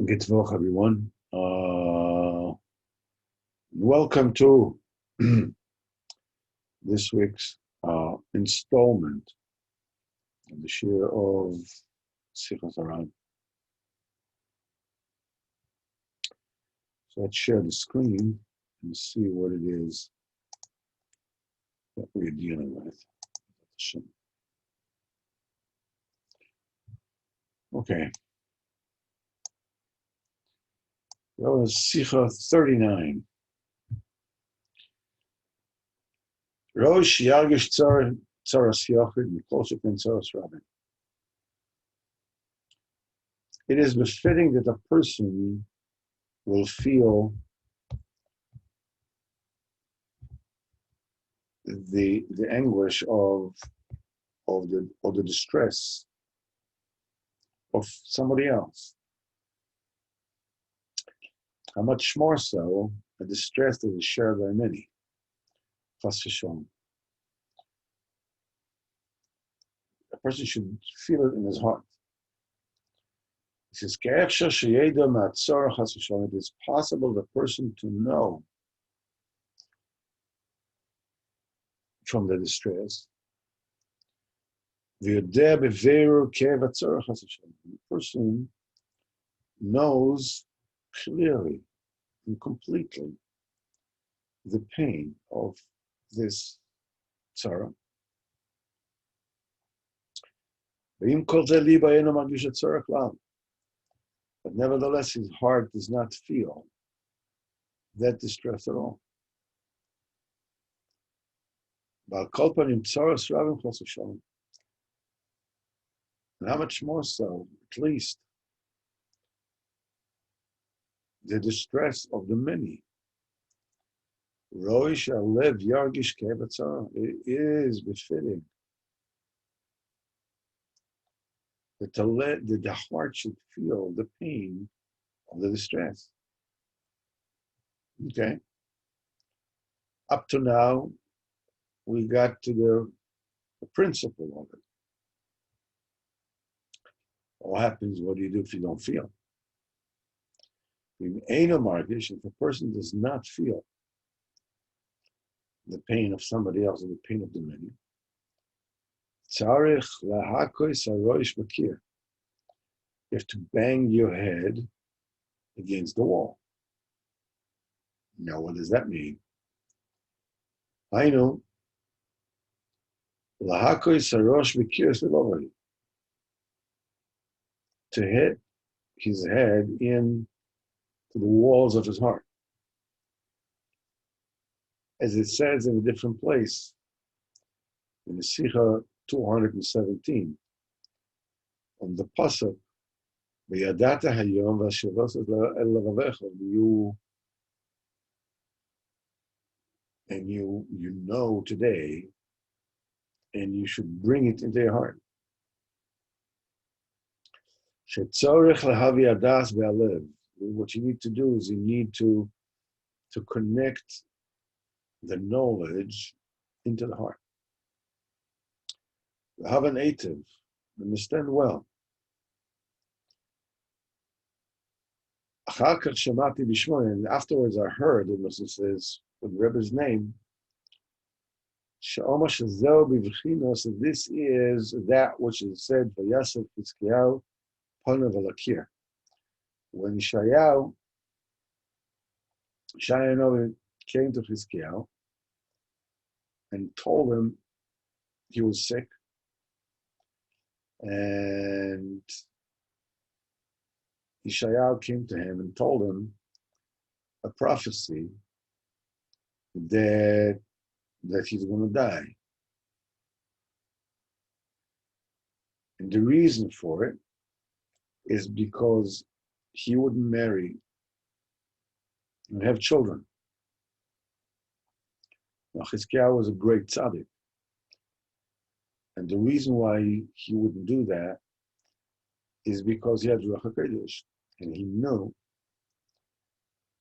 Good Woche, everyone. Welcome to this week's installment of the share of Sichos Haran. So let's share the screen and see what it is that we're dealing with. Okay. That was Sicha 39. Rosh Yargish Tzaras Yochid Mikosuk and Tzaras Rabin. It is befitting that a person will feel the anguish of the distress of somebody else. How much more so a distress that is shared by many. Chas v'shalom. A person should feel it in his heart. He says, it is possible the person to know from the distress. The person knows clearly and completely the pain of this tzara. But nevertheless, his heart does not feel that distress at all. And how much more so, at least, the distress of the many. It is befitting that the heart should feel the pain of the distress. Okay. Up to now, we got to the principle of it. What happens? What do you do if you don't feel? If a person does not feel the pain of somebody else or the pain of the many, you have to bang your head against the wall. Now, what does that mean? I know. To hit his head into the walls of his heart. As it says in a different place, in the Sicha 217, on the pasuk, "V'yadata hayom v'ashavosot el lavavecha," you know today, and you should bring it into your heart. What you need to do is you need to connect the knowledge into the heart. Have an ativ, understand well. And afterwards I heard, it says, with the Rebbe's name, so this is that which is said by Yasef Hiskiyahu, Panav Alakir. When Yeshayahu came to Hiskiyahu and told him he was sick, and Yeshayahu came to him and told him a prophecy that he's going to die. And the reason for it is because he wouldn't marry and have children. Now, Chizkiyahu was a great tzaddik. And the reason why he wouldn't do that is because he had Ruach HaKodesh. And he knew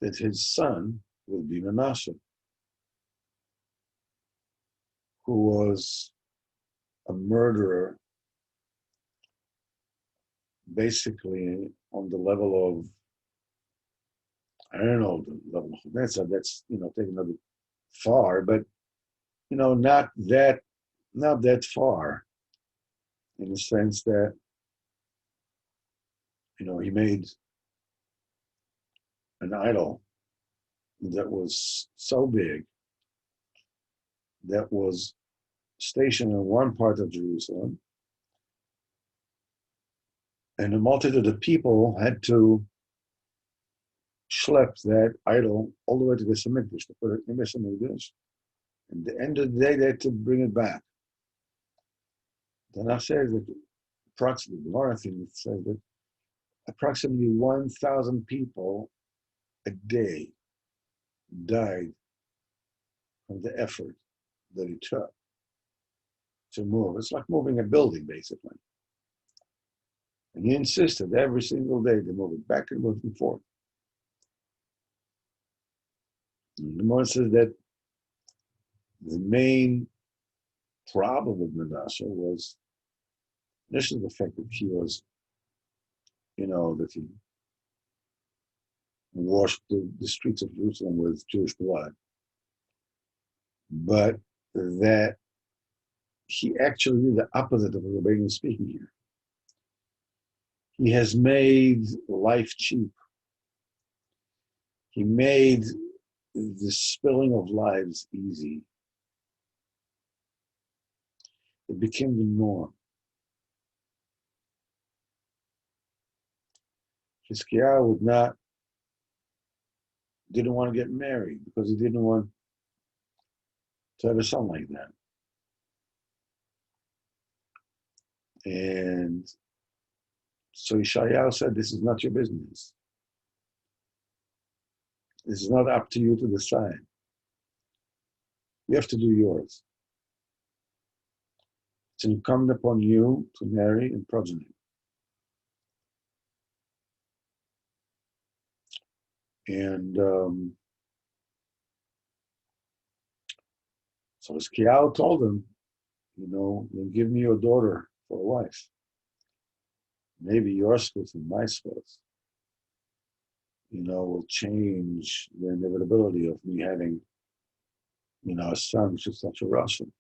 that his son will be Manasseh, who was a murderer, basically on the level I don't know the level of Chutznetzah, that's, taking a bit far, but, not that far, in the sense that, he made an idol that was so big, that was stationed in one part of Jerusalem, and a multitude of people had to schlep that idol all the way to the Mikdash, to put it in the Mikdash. And at the end of the day, they had to bring it back. Tanakh says that approximately, the Gemara thing says that approximately 1,000 people a day died from the effort that it took to move. It's like moving a building, basically. And he insisted every single day to move it back and move it forward. And the Gemara says that the main problem with Manasseh was initially the fact that he was, that he washed the streets of Jerusalem with Jewish blood, but that he actually did the opposite of what Rabbeinu is speaking here. He has made life cheap. He made the spilling of lives easy. It became the norm. Hiskiah didn't want to get married because he didn't want to have a son like that. And so Yeshayahu said, this is not your business. This is not up to you to decide. You have to do yours. It's incumbent upon you to marry and progeny. And so Hiskiah told him, then give me your daughter for a wife. Maybe your schools and my schools, will change the inevitability of me having, a son which is such a Russian.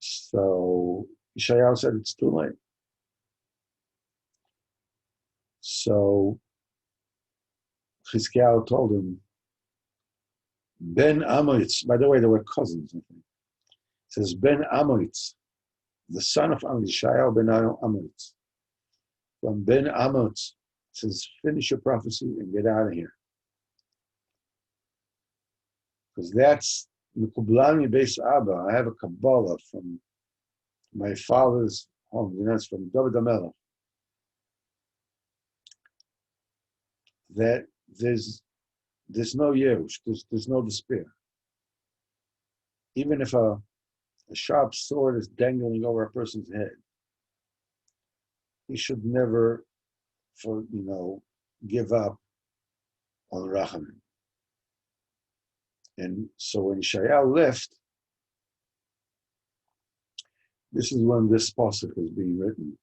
So Yeshayahu said it's too late. So Hiskiah told him, Ben Amoitz, by the way, they were cousins, I think. It says Ben Amoitz, the son of Yeshayahu ben Amoitz. From Ben Amoitz, says, finish your prophecy and get out of here. Because that's Mikublani Beis Abba. I have a Kabbalah from my father's home, it's from David HaMelech, that there's no Yerush, there's no despair. Even if a sharp sword is dangling over a person's head, he should never, give up on Rachamim. And so when Yeshayahu left, this is when this pasuk is being written.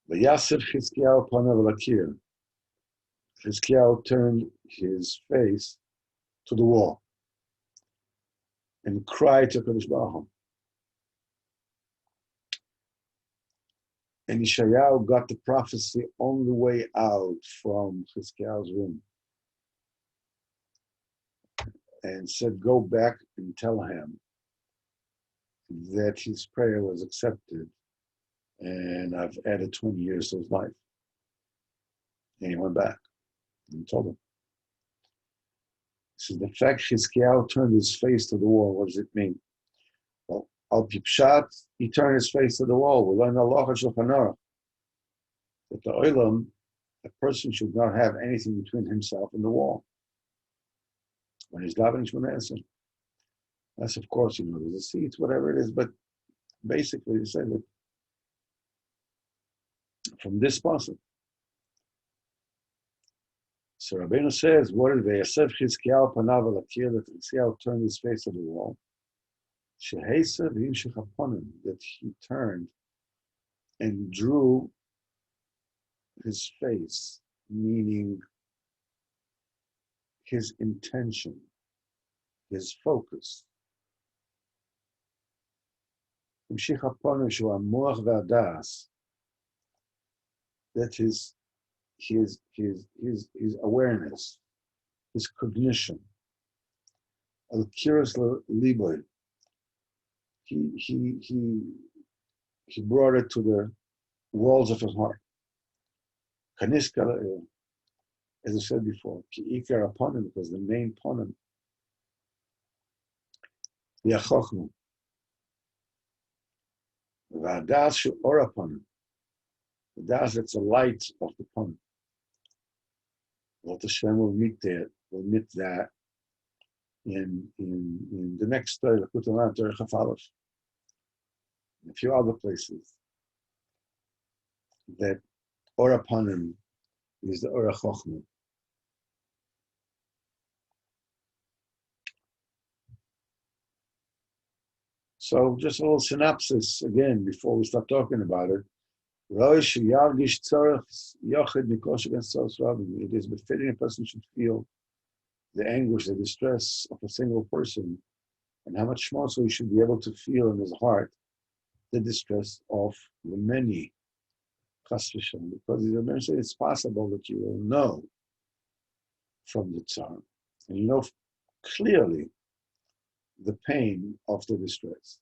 V'yasir Chizkiyahu panav lakir. Chizkiyahu turned his face to the wall and cried to Kadosh Baruch Hu. And Yeshayahu got the prophecy on the way out from Chizkiyahu's room and said, go back and tell him that his prayer was accepted and I've added 20 years to his life. And he went back and told him. So the fact Chizkiyahu turned his face to the wall, what does it mean? Well, Al Pipshat, he turned his face to the wall. We learn Allah Shulchan Aruch that the Olam, a person should not have anything between himself and the wall when he's davening Shmoneh Esrei. That's, of course, there's a seat, whatever it is, but basically, they say that from this pasuk. So Rabbeinu says, what is V'yasev Chizkiyahu panav al akir, that Chizkiyahu turned his face to the wall. Sheheisa v'imshech haponim, that he turned and drew his face meaning his intention, his focus. That his awareness, his cognition, al-kiras liboy, he brought it to the walls of his heart. Kaniskala, as I said before, ki ikar upon him, because the main upon him, yachachmu, v'adas shu or upon him, the das that's the light of the pun. What Hashem will meet that in the next story, Lakutalan Torah Chafalov, a few other places, that or upon him is the Ora Chochmah. So just a little synopsis again before we start talking about it. It is befitting a person should feel the anguish, the distress of a single person, and how much more so he should be able to feel in his heart the distress of the many. Because eventually it's possible that you will know from the Tsar, and you know clearly the pain of the distress,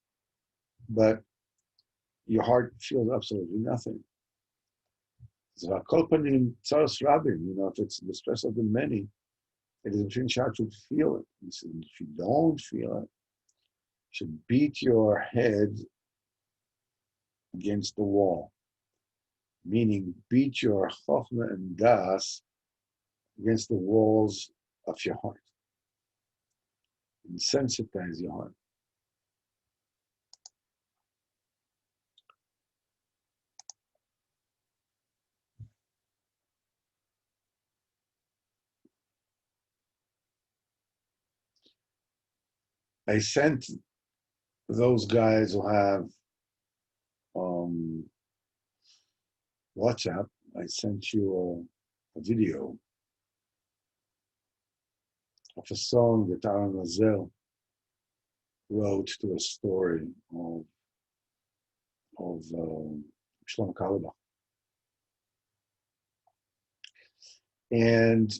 but your heart feels absolutely nothing. So, if it's the distress of the many, it is between child should feel it. He said, if you don't feel it, you should beat your head against the wall, meaning beat your chokhmah and das against the walls of your heart and sensitize your heart. I sent those guys who have WhatsApp, I sent you a video of a song that Aaron Azel wrote to a story of Shlomo Kalabach. And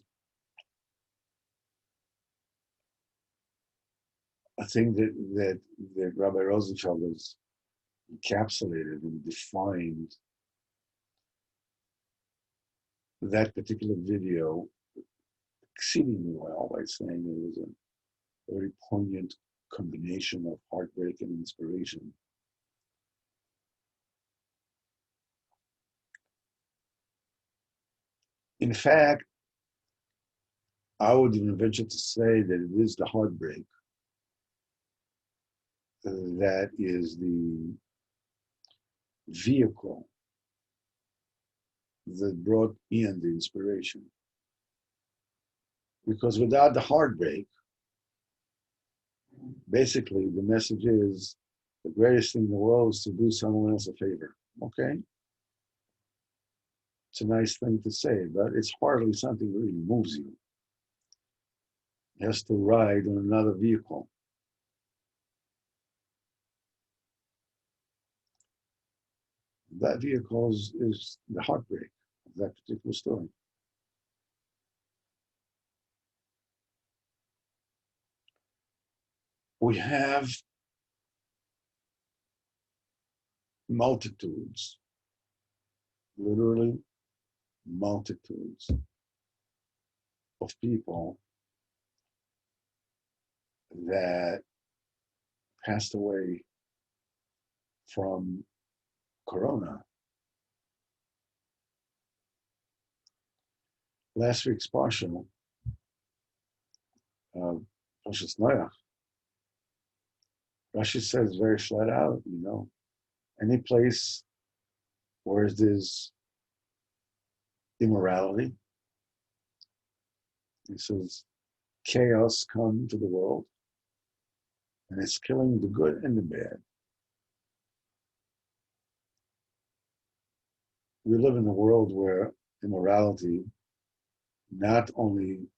I think that Rabbi Rosenfeld has encapsulated and defined that particular video exceedingly well by saying it was a very poignant combination of heartbreak and inspiration. In fact, I would even venture to say that it is the heartbreak that is the vehicle that brought in the inspiration. Because without the heartbreak, basically the message is the greatest thing in the world is to do someone else a favor. Okay? It's a nice thing to say, but it's hardly something that really moves you. It has to ride on another vehicle. That vehicle is the heartbreak of that particular story. We have multitudes, literally multitudes of people that passed away from Corona. Last week's partial, Rosh Noach, Rashi says very flat out, any place where there's immorality, he says, chaos come to the world, and it's killing the good and the bad. We live in a world where immorality not only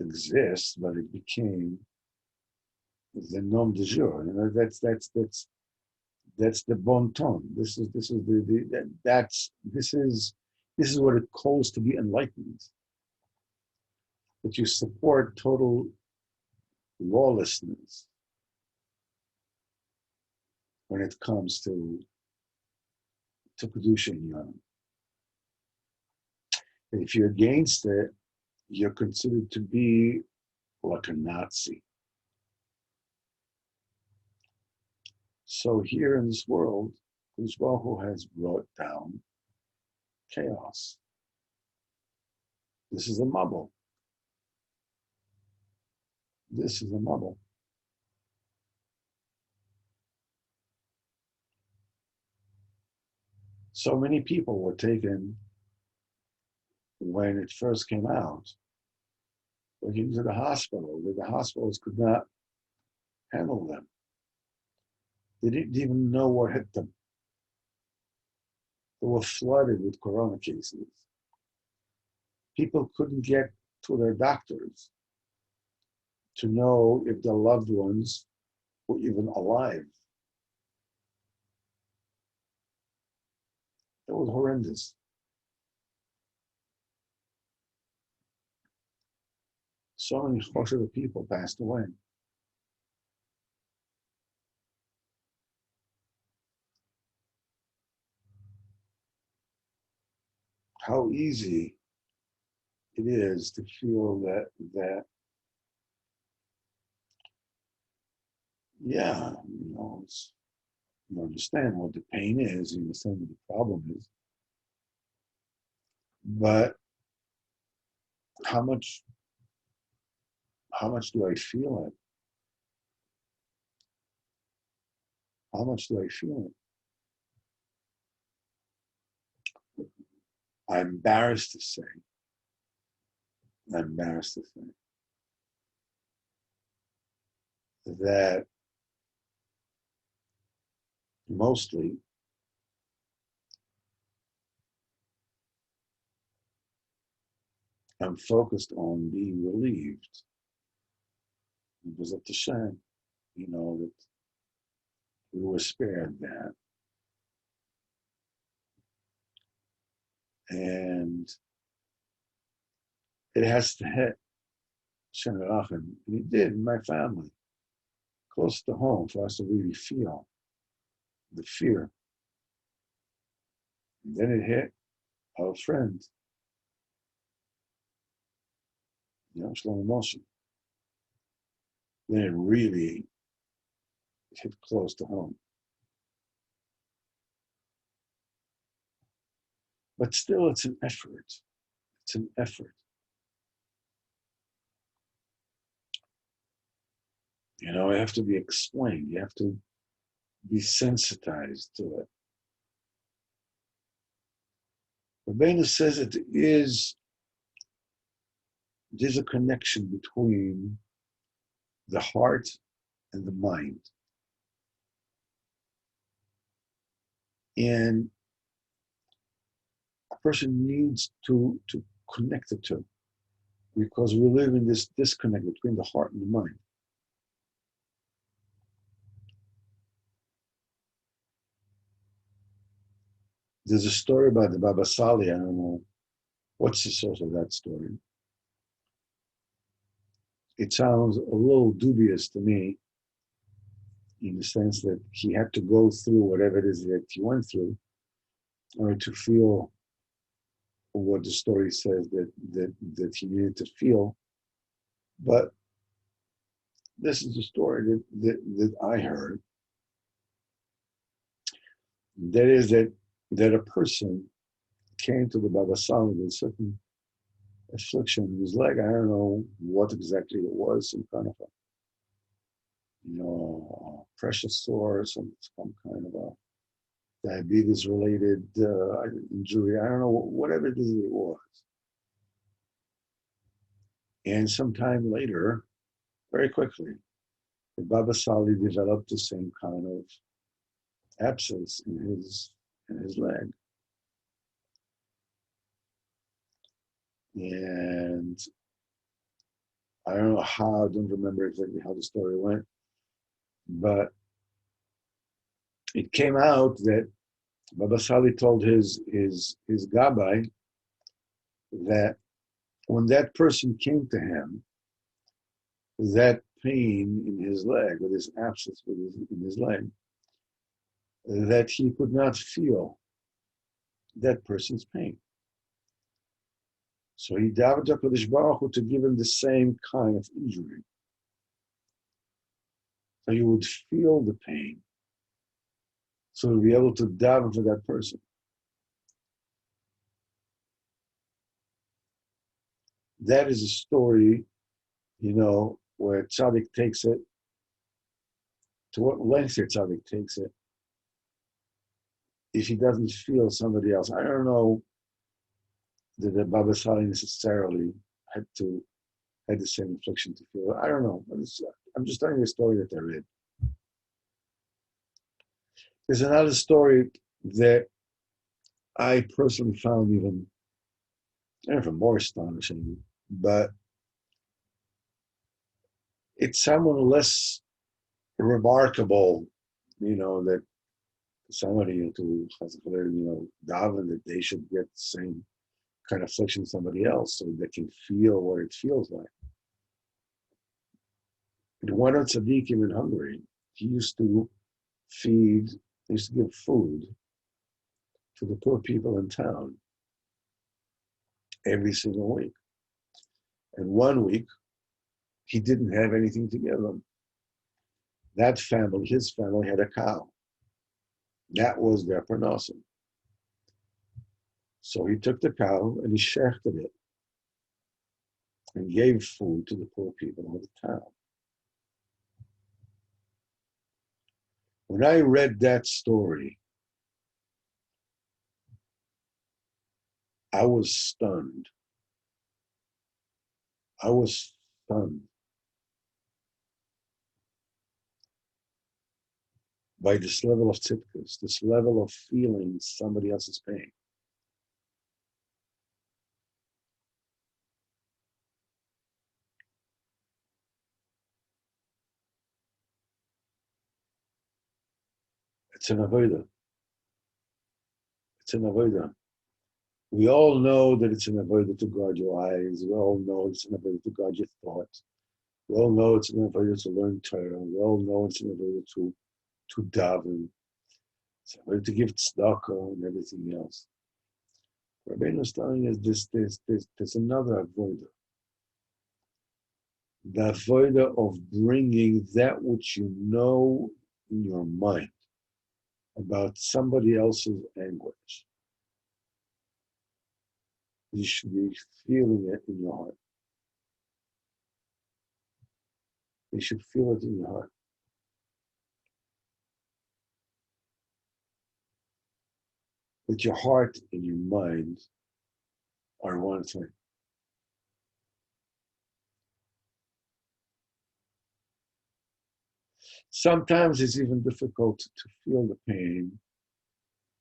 exists, but it became the nom de jour. That's the bon ton. This is this is what it calls to be enlightened. That you support total lawlessness when it comes to kedusha and yonah. If you're against it, you're considered to be like a Nazi. So here in this world, Kadosh Baruch Hu has brought down chaos. This is a mabul. This is a mabul. So many people were taken when it first came out, were into the hospital, where the hospitals could not handle them. They didn't even know what hit them. They were flooded with corona cases. People couldn't get to their doctors to know if their loved ones were even alive. It was horrendous. So many Choshev people passed away. How easy it is to feel that yeah, you understand what the pain is, you understand what the problem is, but how much do I feel it? How much do I feel it? I'm embarrassed to say that mostly I'm focused on being relieved. Because of the shame, that we were spared that. And it has to hit Shem Rachim, and it did in my family, close to home, for us to really feel the fear. And then it hit our friend, Shlomo Moshe. Then it really hit close to home. But still, it's an effort. It's an effort. It have to be explained. You have to be sensitized to it. Rabbeinu says there's a connection between the heart and the mind. And a person needs to connect the two, because we live in this disconnect between the heart and the mind. There's a story about the Baba Sali. I don't know what's the source of that story. It sounds a little dubious to me, in the sense that he had to go through whatever it is that he went through in order to feel what the story says that he needed to feel. But this is the story that I heard. That is that a person came to the Baba Sali with a certain affliction in his leg. I don't know what exactly it was, some kind of a pressure sore, some kind of a diabetes related injury. I don't know, whatever it is it was. And sometime later, very quickly, the Baba Sali developed the same kind of abscess in his leg. And I don't know how, I don't remember exactly how the story went, but it came out that Baba Sali told his gabbai that when that person came to him, that pain in his leg, or this abscess in his leg, that he could not feel that person's pain. So he davened to HaKadosh Baruch Hu to give him the same kind of injury. So you would feel the pain. So to be able to daven for that person. That is a story, where tzaddik takes it, to what length your tzaddik takes it, if he doesn't feel somebody else. I don't know that the Baba Sali necessarily had the same affliction to feel. I don't know. I'm just telling you a story that I read. There's another story that I personally found even more astonishing, but it's someone less remarkable, that somebody to daven that they should get the same kind of affliction as somebody else, so they can feel what it feels like. And one of tzaddikim in Hungary, he used to give food to the poor people in town every single week. And one week, he didn't have anything to give them. That family, his family, had a cow. That was their parnasim. So he took the cow and he shechted it and gave food to the poor people of the town. When I read that story, I was stunned. I was stunned by this level of tzidkus, this level of feeling somebody else's pain. It's an avodah. It's an avodah. We all know that it's an avodah to guard your eyes. We all know it's an avodah to guard your thoughts. We all know it's an avodah to learn Torah. We all know it's an avodah to daven. It's an avodah to give tzedakah and everything else. Rabbeinu is telling us there's another avodah. The avodah of bringing that which you know in your mind about somebody else's anguish. You should be feeling it in your heart. You should feel it in your heart. That your heart and your mind are one thing. Sometimes it's even difficult to feel the pain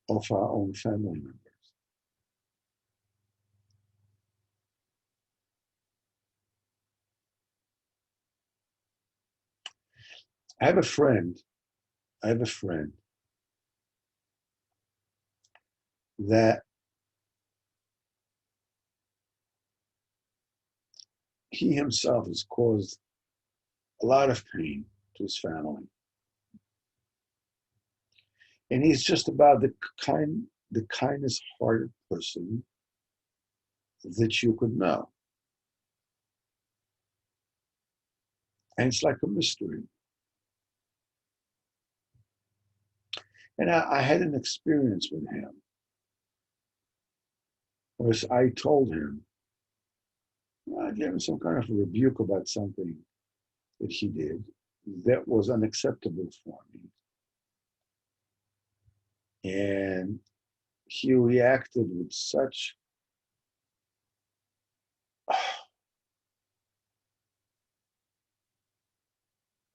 of our own family members. I have a friend that he himself has caused a lot of pain to his family. And he's just about the kindest hearted person that you could know. And it's like a mystery. And I had an experience with him. Whereas I told him, I gave him some kind of a rebuke about something that he did that was unacceptable for me. And he reacted with such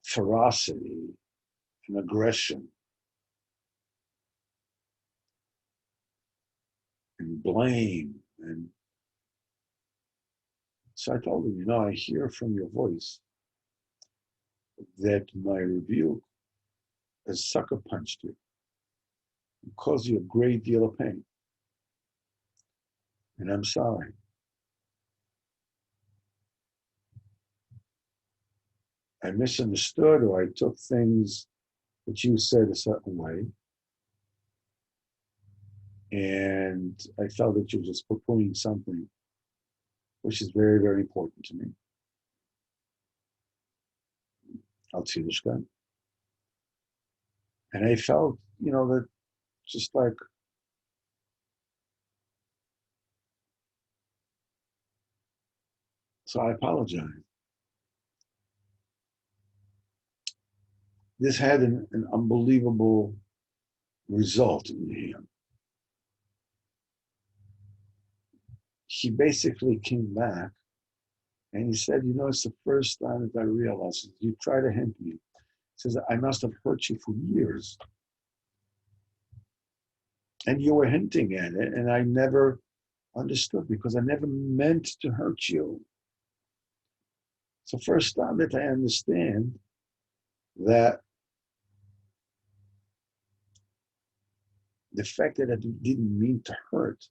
ferocity and aggression and blame. And So I told him, I hear from your voice that my rebuke has sucker punched you and caused you a great deal of pain. And I'm sorry. I misunderstood, or I took things that you said a certain way. And I felt that you were just purporting something which is very, very important to me. Al-Tzidishkan. And I felt, that just like, so I apologize. This had an unbelievable result in him. He basically came back and he said, it's the first time that I realized you try to hint me. He says, I must have hurt you for years. And you were hinting at it, and I never understood because I never meant to hurt you. It's the first time that I understand that the fact that I didn't mean to hurt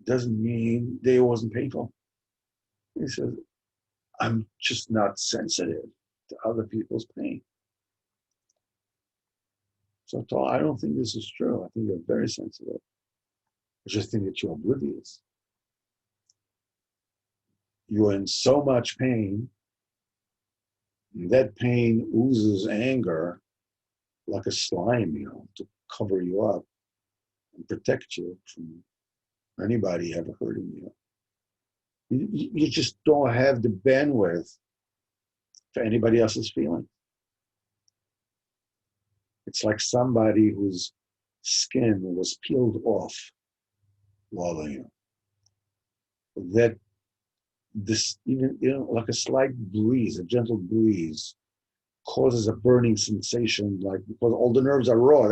doesn't mean that it wasn't painful. He says, I'm just not sensitive to other people's pain. So I don't think this is true. I think you're very sensitive. I just think that you're oblivious. You're in so much pain, and that pain oozes anger like a slime, to cover you up and protect you from anybody ever hurting you. You just don't have the bandwidth for anybody else's feelings. It's like somebody whose skin was peeled off while that this, even like a slight breeze, a gentle breeze, causes a burning sensation, like because all the nerves are raw,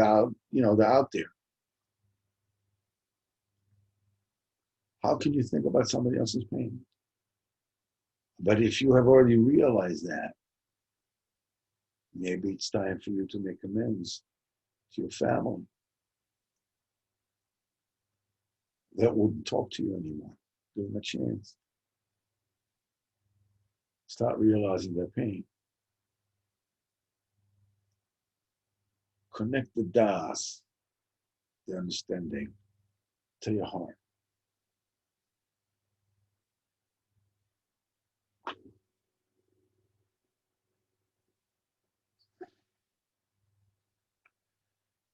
they're out there. How can you think about somebody else's pain? But if you have already realized that, maybe it's time for you to make amends to your family that wouldn't talk to you anymore. Give them a chance. Start realizing their pain. Connect the das, the understanding, to your heart.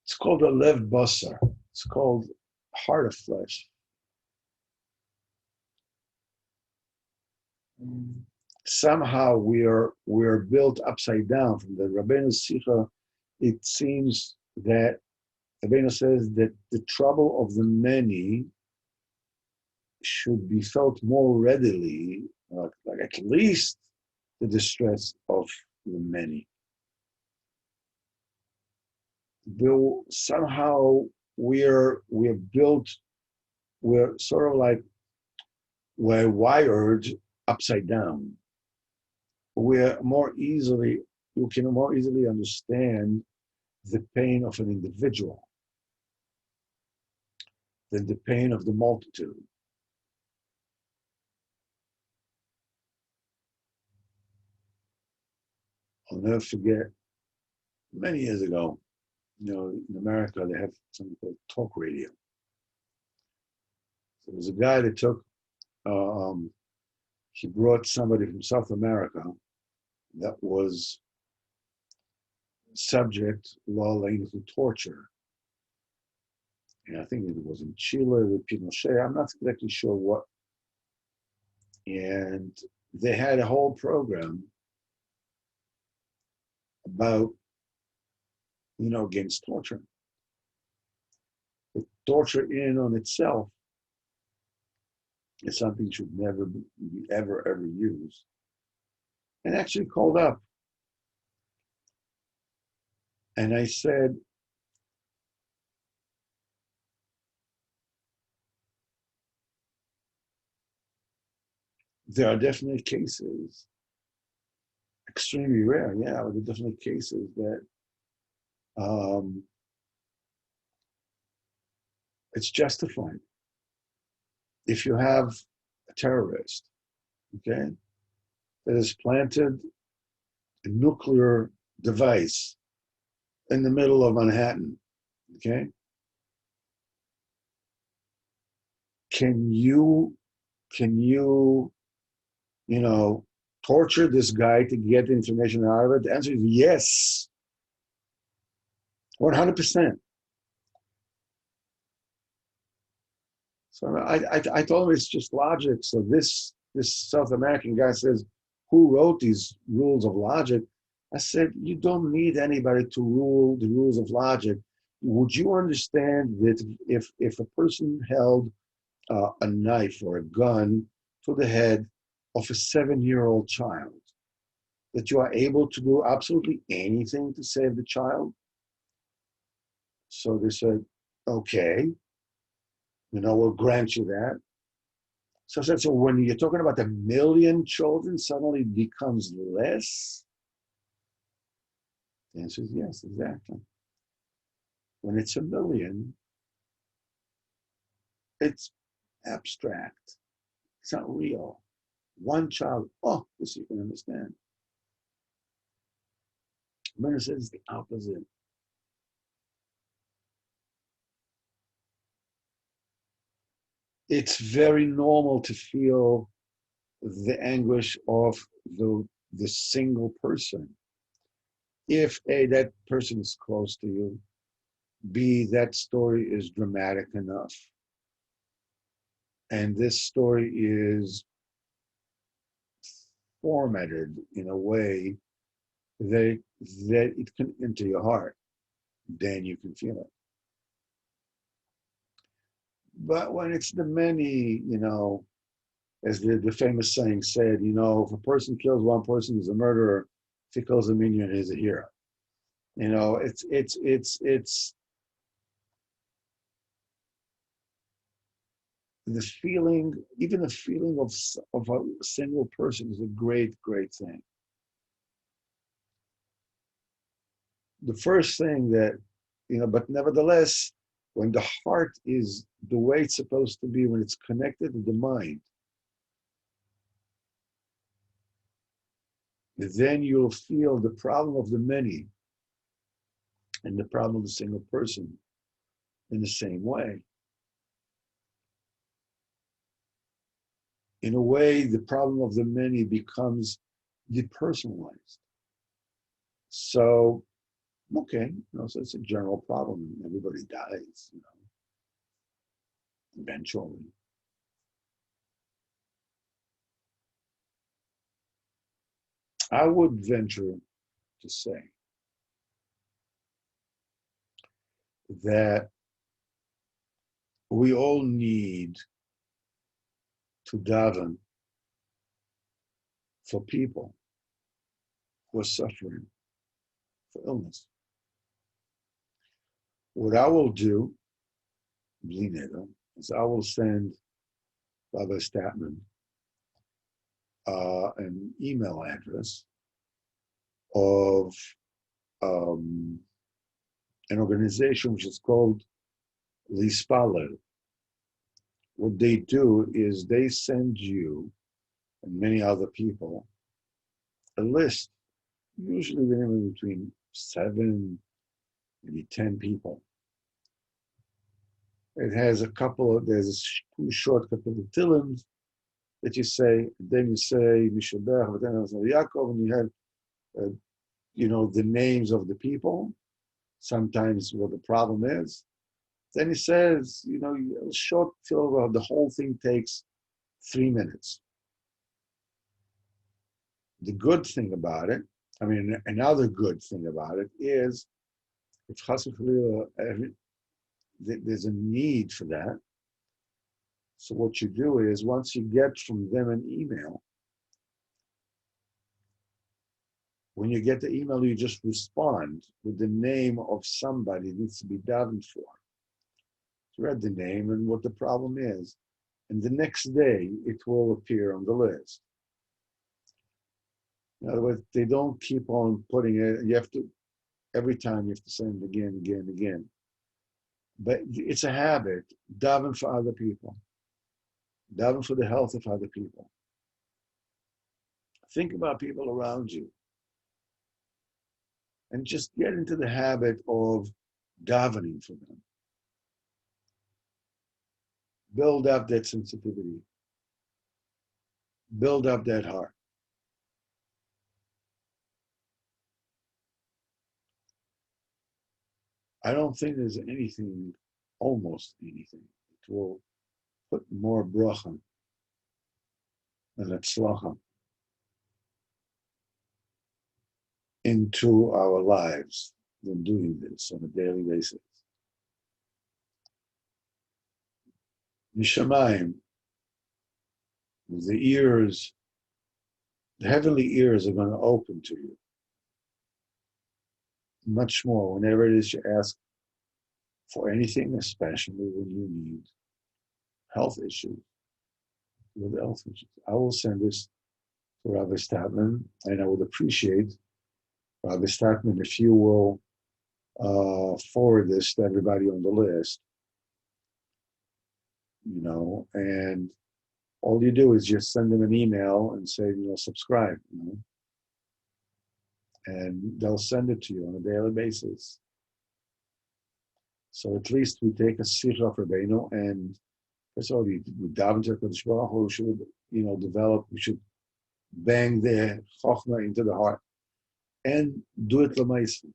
It's called a lev basar. It's called heart of flesh. Somehow we're built upside down. From the Rabbeinu's Sicha, it seems that Rabbeinu says that the trouble of the many should be felt more readily, like at least the distress of the many. Though somehow we're built, we're sort of like we're wired upside down. You can more easily understand the pain of an individual than the pain of the multitude. I'll never forget, many years ago, in America, they have something called talk radio. So there was a guy that he brought somebody from South America that was subject, to torture. And I think it was in Chile with Pinochet. I'm not exactly sure what. And they had a whole program about, against torture. The torture in and on itself is something should never be ever used. And actually called up. And I said, There are definitely cases, extremely rare, yeah, but there are definitely cases that um, it's justified. If you have a terrorist, okay, that has planted a nuclear device in the middle of Manhattan, okay, can you can you you know torture this guy to get the information out of it? The answer is yes, 100%. So I told him it's just logic. So this South American guy says, who wrote these rules of logic? I said, you don't need anybody to rule the rules of logic. Would you understand that if a person held a knife or a gun to the head of a 7-year-old child, that you are able to do absolutely anything to save the child? So they said, okay, we'll grant you that. So I said, so when you're talking about 1 million children, suddenly it becomes less? The answer is yes, exactly. When it's 1 million, it's abstract. It's not real. One child, oh, this you can understand. Mary says the opposite. It's very normal to feel the anguish of the single person. If A, that person is close to you, B, that story is dramatic enough, and this story is formatted in a way that it can enter your heart, then you can feel it. But when it's the many, as the famous saying said, if a person kills one person, he's a murderer. If he kills 1 million, he's a hero. It's the feeling, even the feeling of a single person is a great, great thing. The first thing that, but nevertheless, when the heart is the way it's supposed to be, when it's connected to the mind, then you'll feel the problem of the many and the problem of the single person in the same way. In a way, the problem of the many becomes depersonalized. So, okay, so it's a general problem. Everybody dies, eventually. I would venture to say that we all need to daven for people who are suffering for illness. What I will do, is I will send Rabbi Statman an email address of an organization which is called Lispalel. What they do is they send you and many other people a list, usually between 7, maybe 10 people. It has there's 2 short couple of tilims that you say, then you say Mishabech, then Yaakov, and you have, the names of the people, sometimes what the problem is. Then he says, a short tiliv, the whole thing takes 3 minutes. The good thing about it, another good thing about it is, if there's a need for that. So what you do is, once you get from them an email, when you get the email, you just respond with the name of somebody that needs to be davened for. You read the name and what the problem is. and the next day it will appear on the list. In other words, they don't keep on putting it. You have to, every time you have to send it again, again, again. But it's a habit. Daven for other people. Daven for the health of other people. Think about people around you. And just get into the habit of davening for them. Build up that sensitivity. Build up that heart. I don't think there's anything, almost anything, that will put more bracha and atzlacha into our lives than doing this on a daily basis. Nishamayim, the ears, the heavenly ears are going to open to you much more whenever it is you ask for anything, especially when you need health issues. With health issues, I will send this to Rabbi Statman, and I would appreciate, Rabbi Statman, if you will forward this to everybody on the list, and all you do is just send them an email and say, subscribe, and they'll send it to you on a daily basis. So at least we take a Sichos of Rabbeinu, and first of all, we daven to HaKadosh Baruch Hu, we should, develop, we should bang the Chochmah into the heart, and do it l'maisa.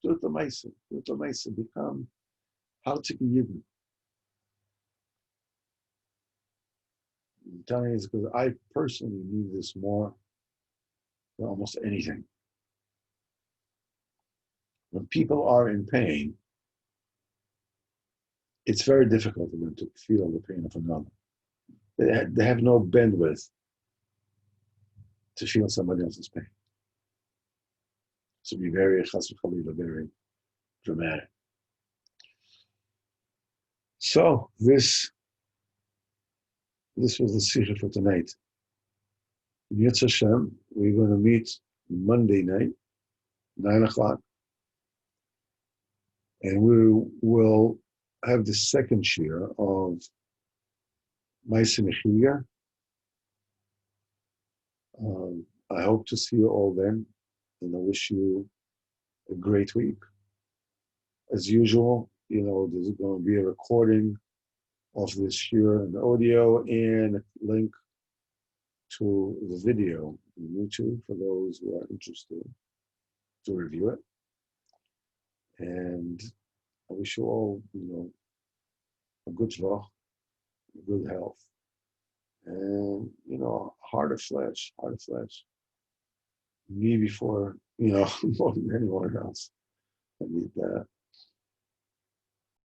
Do it l'maisa. Do it l'maisa. Become Hartik Yidden. I'm telling you this because I personally need this more than almost anything. When people are in pain, it's very difficult for them to feel the pain of another. They have no bandwidth to feel somebody else's pain. So be very very dramatic. So this was the Sikha for tonight. In Yitz Hashem, we're going to meet Monday night, 9:00, and we will have the second share of Ma'aseh Mechiga. I hope to see you all then, and I wish you a great week. As usual, there's going to be a recording of this share and audio and a link to the video on YouTube for those who are interested to review it. And I wish you all, a good shvach, good health, and heart of flesh. Me before more than anyone else. I need that.